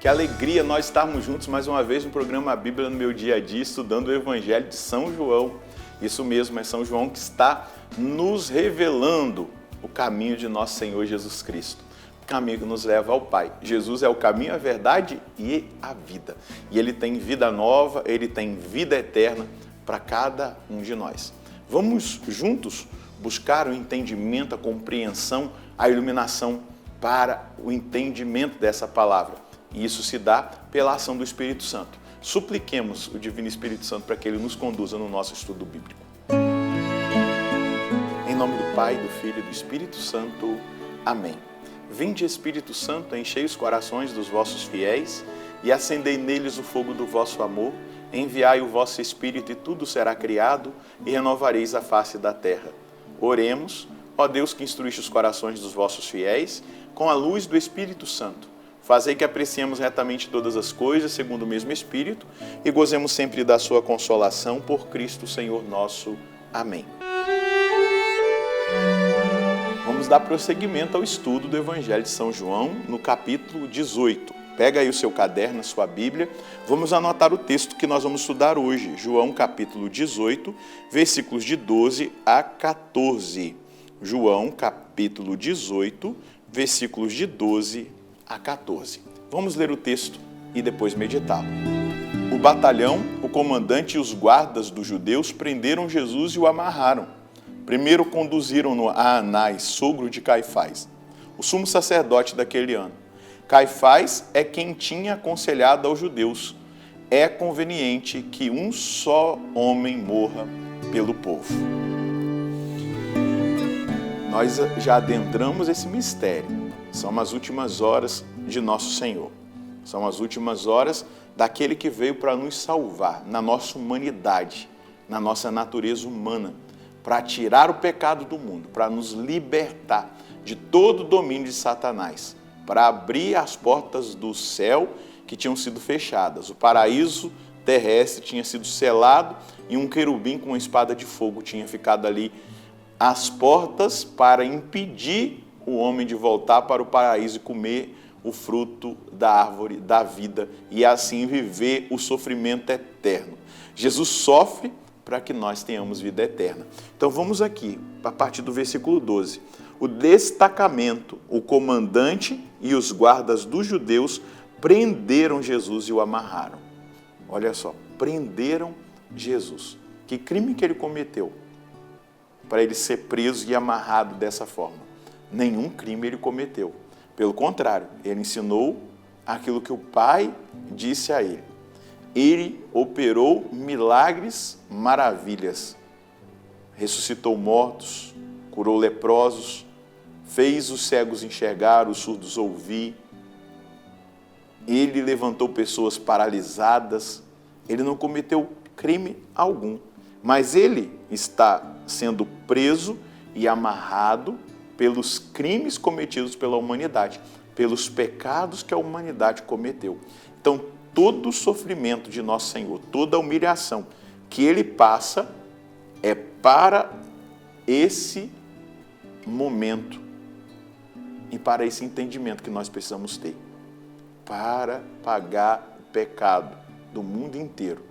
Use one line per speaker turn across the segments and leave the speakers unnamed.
Que alegria nós estarmos juntos mais uma vez no programa A Bíblia no Meu Dia a Dia, estudando o Evangelho de São João. Isso mesmo, é São João que está nos revelando o caminho de nosso Senhor Jesus Cristo. O caminho que nos leva ao Pai. Jesus é o caminho, a verdade e a vida. E Ele tem vida nova, Ele tem vida eterna para cada um de nós. Vamos juntos buscar o entendimento, a compreensão, a iluminação para o entendimento dessa palavra. E isso se dá pela ação do Espírito Santo. Supliquemos o Divino Espírito Santo para que Ele nos conduza no nosso estudo bíblico. Em nome do Pai, do Filho e do Espírito Santo. Amém. Vinde, Espírito Santo, enchei os corações dos vossos fiéis e acendei neles o fogo do vosso amor. Enviai o vosso Espírito e tudo será criado e renovareis a face da terra. Oremos, ó Deus que instruíste os corações dos vossos fiéis com a luz do Espírito Santo. Fazei que apreciemos retamente todas as coisas, segundo o mesmo Espírito, e gozemos sempre da sua consolação, por Cristo Senhor nosso. Amém. Vamos dar prosseguimento ao estudo do Evangelho de São João, no capítulo 18. Pega aí o seu caderno, a sua Bíblia. Vamos anotar o texto que nós vamos estudar hoje. João, capítulo 18, versículos de 12 a 14. João, capítulo 18, versículos de 12 a 14. Vamos ler o texto e depois meditá-lo. O batalhão, o comandante e os guardas dos judeus prenderam Jesus e o amarraram. Primeiro conduziram-no a Anás, sogro de Caifás, o sumo sacerdote daquele ano. Caifás é quem tinha aconselhado aos judeus: é conveniente que um só homem morra pelo povo. Nós já adentramos esse mistério. São as últimas horas de nosso Senhor. São as últimas horas daquele que veio para nos salvar na nossa humanidade, na nossa natureza humana, para tirar o pecado do mundo, para nos libertar de todo o domínio de Satanás, para abrir as portas do céu que tinham sido fechadas. O paraíso terrestre tinha sido selado e um querubim com uma espada de fogo tinha ficado ali às portas para impedir o homem de voltar para o paraíso e comer o fruto da árvore da vida e assim viver o sofrimento eterno. Jesus sofre para que nós tenhamos vida eterna. Então vamos aqui, a partir do versículo 12. O destacamento, o comandante e os guardas dos judeus prenderam Jesus e o amarraram. Olha só, prenderam Jesus. Que crime que ele cometeu para ele ser preso e amarrado dessa forma? Nenhum crime ele cometeu. Pelo contrário, ele ensinou aquilo que o Pai disse a ele. Ele operou milagres, maravilhas. Ressuscitou mortos, curou leprosos, fez os cegos enxergar, os surdos ouvir. Ele levantou pessoas paralisadas. Ele não cometeu crime algum. Mas ele está sendo preso e amarrado pelos crimes cometidos pela humanidade, pelos pecados que a humanidade cometeu. Então, todo o sofrimento de nosso Senhor, toda a humilhação que Ele passa é para esse momento e para esse entendimento que nós precisamos ter, para pagar o pecado do mundo inteiro,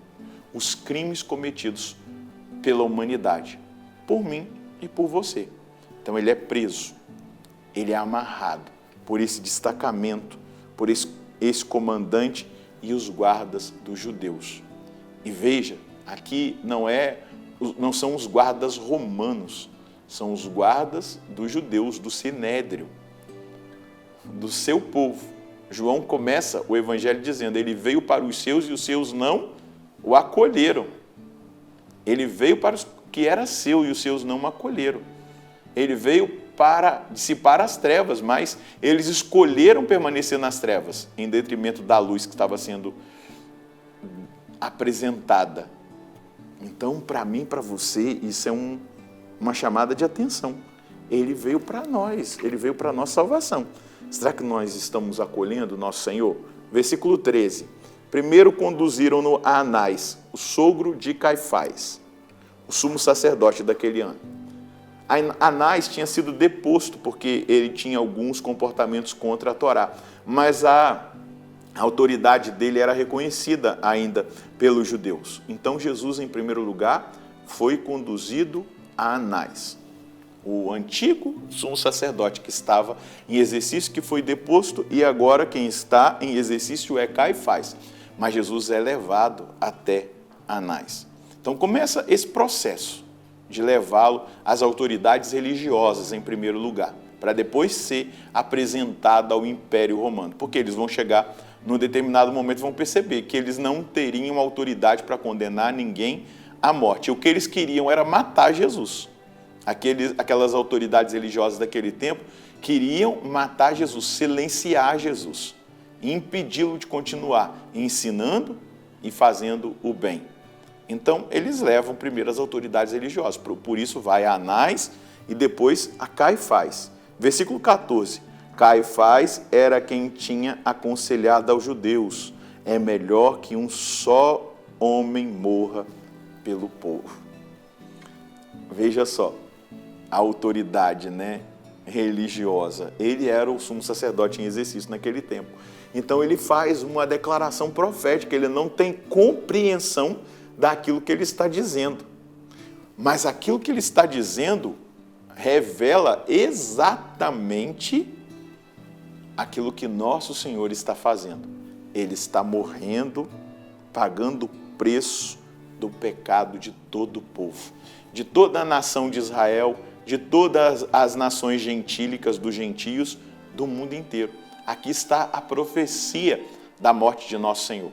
os crimes cometidos pela humanidade, por mim e por você. Então ele é preso, ele é amarrado por esse destacamento, por esse comandante e os guardas dos judeus. E veja, aqui não são os guardas romanos, são os guardas dos judeus, do Sinédrio, do seu povo. João começa o evangelho dizendo: ele veio para os seus e os seus não o acolheram. Ele veio para os que era seu e os seus não o acolheram. Ele veio para dissipar as trevas, mas eles escolheram permanecer nas trevas, em detrimento da luz que estava sendo apresentada. Então, para mim, para você, isso é uma chamada de atenção. Ele veio para nós, ele veio para a nossa salvação. Será que nós estamos acolhendo o nosso Senhor? Versículo 13. Primeiro conduziram-no a Anás, o sogro de Caifás, o sumo sacerdote daquele ano. Anás tinha sido deposto porque ele tinha alguns comportamentos contra a Torá, mas a A autoridade dele era reconhecida ainda pelos judeus. Então Jesus, em primeiro lugar, foi conduzido a Anás, o antigo sumo sacerdote que estava em exercício, que foi deposto, e agora quem está em exercício é Caifás. Mas Jesus é levado até Anás. Então começa esse processo de levá-lo às autoridades religiosas em primeiro lugar, para depois ser apresentado ao Império Romano, porque eles vão chegar num determinado momento, vão perceber que eles não teriam autoridade para condenar ninguém à morte. O que eles queriam era matar Jesus. Aquelas autoridades religiosas daquele tempo queriam matar Jesus, silenciar Jesus, impedi-lo de continuar ensinando e fazendo o bem. Então, eles levam primeiro as autoridades religiosas, por isso vai a Anás e depois a Caifás. Versículo 14, Caifás era quem tinha aconselhado aos judeus, é melhor que um só homem morra pelo povo. Veja só, a autoridade, religiosa, ele era o sumo sacerdote em exercício naquele tempo. Então ele faz uma declaração profética, ele não tem compreensão daquilo que ele está dizendo. Mas aquilo que ele está dizendo revela exatamente aquilo que nosso Senhor está fazendo. Ele está morrendo, pagando o preço do pecado de todo o povo, de toda a nação de Israel, de todas as nações gentílicas dos gentios do mundo inteiro. Aqui está a profecia da morte de nosso Senhor.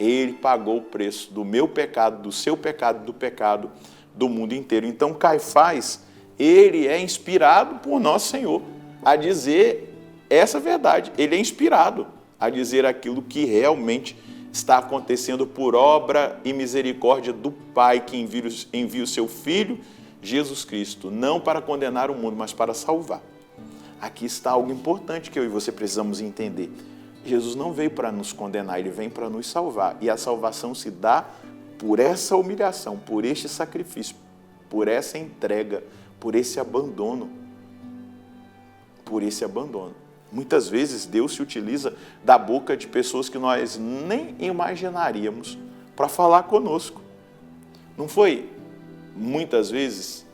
Ele pagou o preço do meu pecado, do seu pecado, do pecado do mundo inteiro. Então Caifás, ele é inspirado por nosso Senhor a dizer essa verdade. Ele é inspirado a dizer aquilo que realmente está acontecendo por obra e misericórdia do Pai que envia o seu Filho, Jesus Cristo, não para condenar o mundo, mas para salvar. Aqui está algo importante que eu e você precisamos entender. Jesus não veio para nos condenar, ele vem para nos salvar. E a salvação se dá por essa humilhação, por este sacrifício, por essa entrega, por esse abandono. Por esse abandono. Muitas vezes Deus se utiliza da boca de pessoas que nós nem imaginaríamos para falar conosco. Não foi? Muitas vezes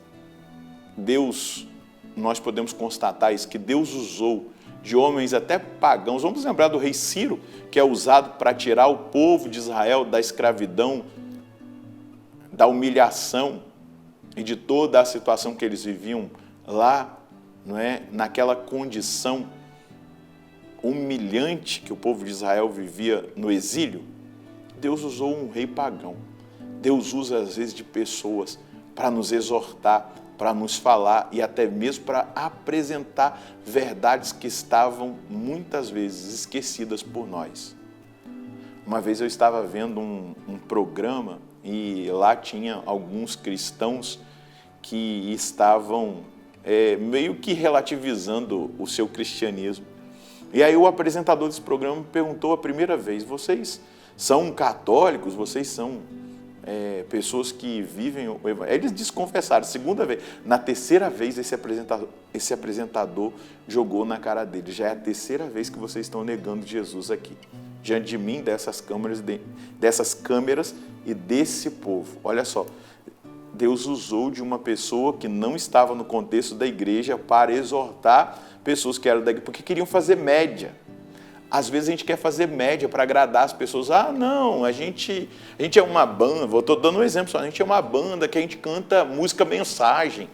nós podemos constatar isso, que Deus usou de homens até pagãos. Vamos lembrar do rei Ciro, que é usado para tirar o povo de Israel da escravidão, da humilhação e de toda a situação que eles viviam lá, naquela condição humilhante que o povo de Israel vivia no exílio. Deus usou um rei pagão. Deus usa às vezes de pessoas para nos exortar, para nos falar e até mesmo para apresentar verdades que estavam muitas vezes esquecidas por nós. Uma vez eu estava vendo um programa e lá tinha alguns cristãos que estavam meio que relativizando o seu cristianismo. E aí o apresentador desse programa me perguntou a primeira vez: vocês são católicos? Vocês são pessoas que vivem o evangelho? Eles desconfessaram, segunda vez. Na terceira vez esse apresentador jogou na cara dele: já é a terceira vez que vocês estão negando Jesus aqui, diante de mim, dessas câmeras e desse povo. Olha só, Deus usou de uma pessoa que não estava no contexto da igreja para exortar pessoas que eram da igreja, porque queriam fazer média. Às vezes a gente quer fazer média para agradar as pessoas. Ah, não, a gente é uma banda, estou dando um exemplo só, a gente é uma banda que a gente canta música mensagem.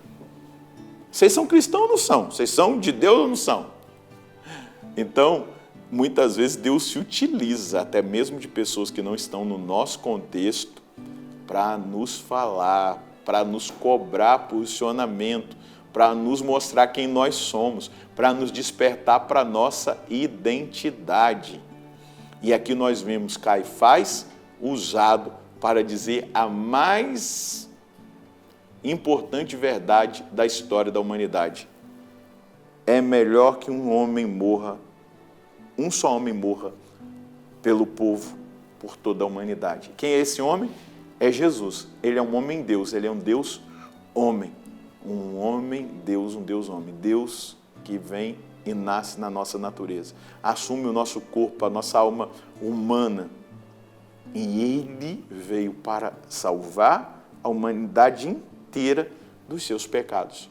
Vocês são cristãos ou não são? Vocês são de Deus ou não são? Então, muitas vezes Deus se utiliza até mesmo de pessoas que não estão no nosso contexto para nos falar, para nos cobrar posicionamento, para nos mostrar quem nós somos, para nos despertar para a nossa identidade. E aqui nós vemos Caifás usado para dizer a mais importante verdade da história da humanidade. É melhor que um só homem morra pelo povo, por toda a humanidade. Quem é esse homem? É Jesus. Ele é um homem-deus, ele é um Deus-homem. Um homem-deus, um Deus-homem. Deus que vem e nasce na nossa natureza. Assume o nosso corpo, a nossa alma humana. E ele veio para salvar a humanidade inteira dos seus pecados.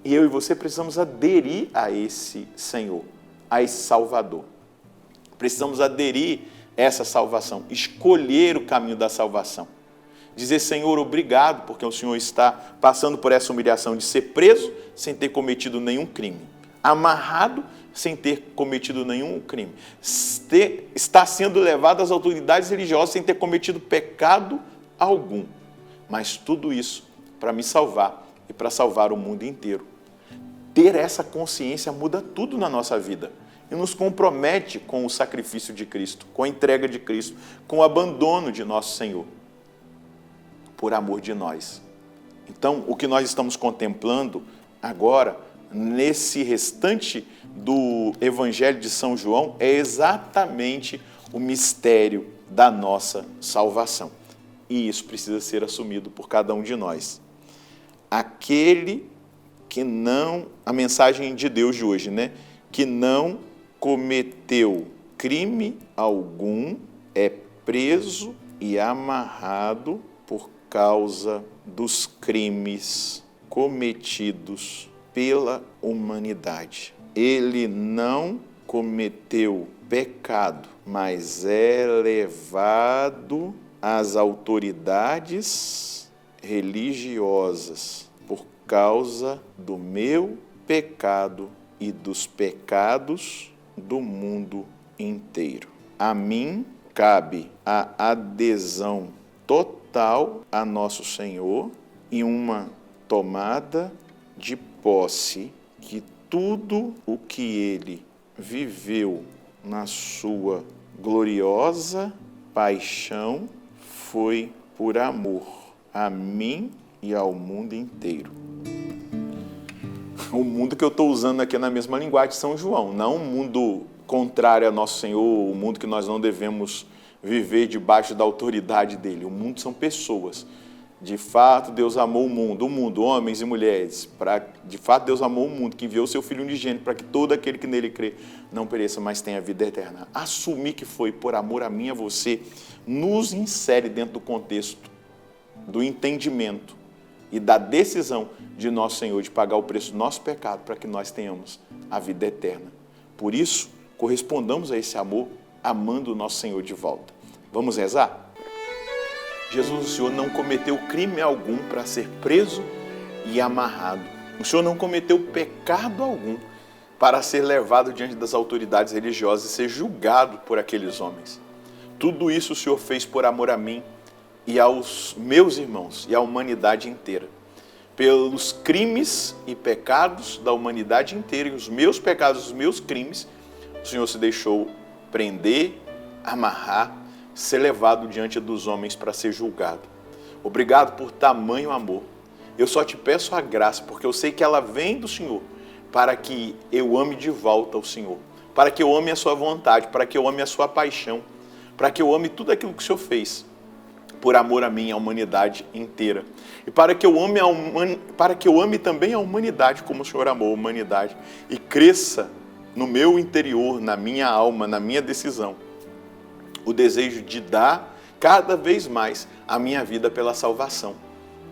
E eu e você precisamos aderir a esse Senhor, a esse Salvador. Precisamos aderir a essa salvação, escolher o caminho da salvação. Dizer, Senhor, obrigado, porque o Senhor está passando por essa humilhação de ser preso sem ter cometido nenhum crime, amarrado sem ter cometido nenhum crime, está sendo levado às autoridades religiosas sem ter cometido pecado algum. Mas tudo isso para me salvar e para salvar o mundo inteiro. Ter essa consciência muda tudo na nossa vida e nos compromete com o sacrifício de Cristo, com a entrega de Cristo, com o abandono de nosso Senhor, por amor de nós. Então, o que nós estamos contemplando agora, nesse restante do Evangelho de São João, é exatamente o mistério da nossa salvação. E isso precisa ser assumido por cada um de nós. Aquele que não, a mensagem de Deus de hoje, né? Que não cometeu crime algum, é preso e amarrado por causa dos crimes cometidos pela humanidade. Ele não cometeu pecado, mas é levado às autoridades religiosas por causa do meu pecado e dos pecados do mundo inteiro. A mim cabe a adesão total a nosso Senhor e uma tomada de posse que tudo o que Ele viveu na sua gloriosa paixão foi por amor a mim e ao mundo inteiro. O mundo que eu estou usando aqui é na mesma linguagem de São João, não um mundo contrário a nosso Senhor, o mundo que nós não devemos viver debaixo da autoridade dele. O mundo são pessoas. De fato, Deus amou o mundo, homens e mulheres. De fato, Deus amou o mundo, que enviou o seu Filho unigênito para que todo aquele que nele crê não pereça, mas tenha vida eterna. Assumir que foi por amor a mim e a você, nos insere dentro do contexto do entendimento e da decisão de nosso Senhor de pagar o preço do nosso pecado para que nós tenhamos a vida eterna. Por isso, correspondamos a esse amor, amando o nosso Senhor de volta. Vamos rezar? Jesus, o Senhor não cometeu crime algum para ser preso e amarrado. O Senhor não cometeu pecado algum para ser levado diante das autoridades religiosas e ser julgado por aqueles homens. Tudo isso o Senhor fez por amor a mim e aos meus irmãos e à humanidade inteira. Pelos crimes e pecados da humanidade inteira e os meus pecados, os meus crimes, o Senhor se deixou prender, amarrar, ser levado diante dos homens para ser julgado. Obrigado por tamanho amor. Eu só te peço a graça, porque eu sei que ela vem do Senhor, para que eu ame de volta o Senhor, para que eu ame a sua vontade, para que eu ame a sua paixão, para que eu ame tudo aquilo que o Senhor fez, por amor a mim e à humanidade inteira. E para que eu ame também a humanidade como o Senhor amou a humanidade e cresça no meu interior, na minha alma, na minha decisão, o desejo de dar cada vez mais a minha vida pela salvação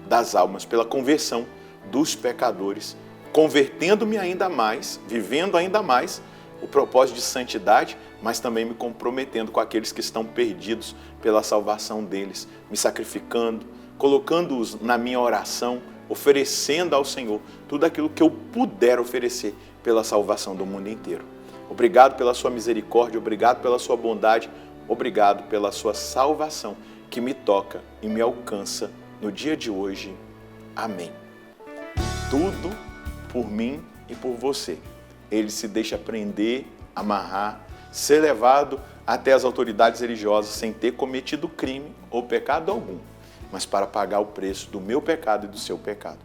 das almas, pela conversão dos pecadores, convertendo-me ainda mais, vivendo ainda mais o propósito de santidade, mas também me comprometendo com aqueles que estão perdidos pela salvação deles, me sacrificando, colocando-os na minha oração, oferecendo ao Senhor tudo aquilo que eu puder oferecer pela salvação do mundo inteiro. Obrigado pela sua misericórdia, obrigado pela sua bondade, obrigado pela sua salvação que me toca e me alcança no dia de hoje. Amém. Tudo por mim e por você. Ele se deixa prender, amarrar, ser levado até as autoridades religiosas sem ter cometido crime ou pecado algum, mas para pagar o preço do meu pecado e do seu pecado.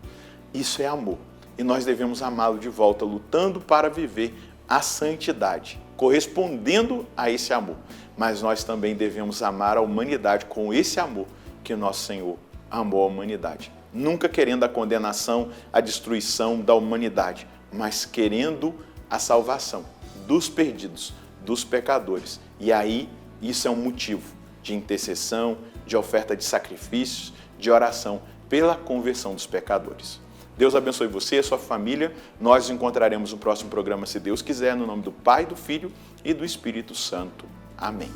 Isso é amor. E nós devemos amá-lo de volta, lutando para viver a santidade, correspondendo a esse amor. Mas nós também devemos amar a humanidade com esse amor que nosso Senhor amou a humanidade. Nunca querendo a condenação, a destruição da humanidade, mas querendo a salvação dos perdidos, dos pecadores. E aí, isso é um motivo de intercessão, de oferta de sacrifícios, de oração pela conversão dos pecadores. Deus abençoe você e a sua família. Nós nos encontraremos no próximo programa, se Deus quiser, no nome do Pai, do Filho e do Espírito Santo. Amém.